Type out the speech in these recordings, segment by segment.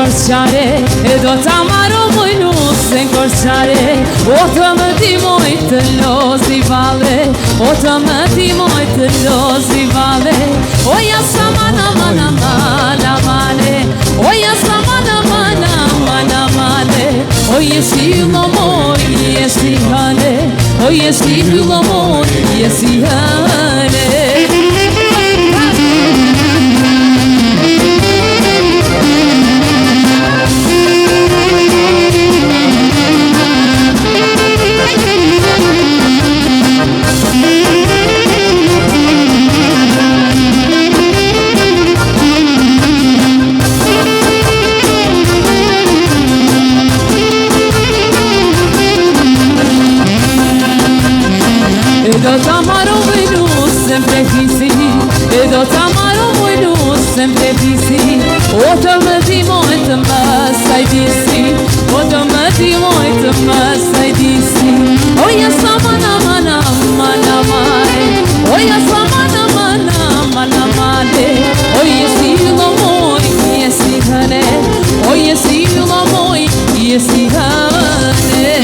korçare, e do ta marrë mujnusën korçare. O të më timoj të lozi vale, o të më timoj të lozi vale. O ja sa mana mana mana mane, o ja sa mana mana mana mane. O jesi lo moj, jesi hane, o jesi lo moj, jesi hane. E do ta marrë mujnusën prej fisi, e do ta marrë mujnusën prej fisi. O të më timoj të më sajdisi, o të më timoj të më sajdisi. O ja sa mana mana mana mare, o ja sa mana mana mana mare. O jesi lo moj, jesi hane, o jesi lo moj, jesi hane.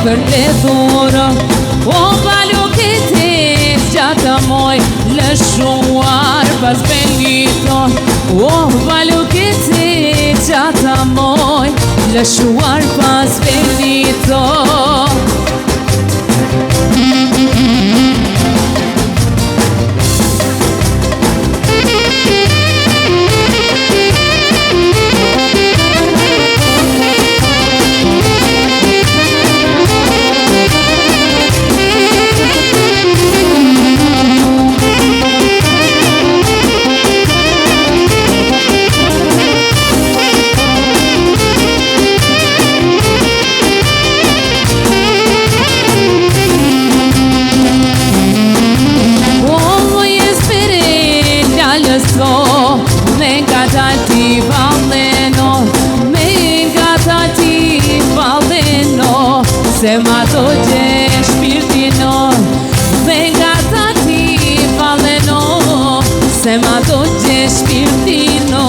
Për të thurë, o balu këti gjata moj, lëshuar pas benito. O balu këti gjata moj, lëshuar pas benito. se ma do gje shpirtino dhe nga ta ti faleno, se ma do gje shpirtino.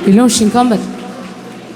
Pilon shin kamber.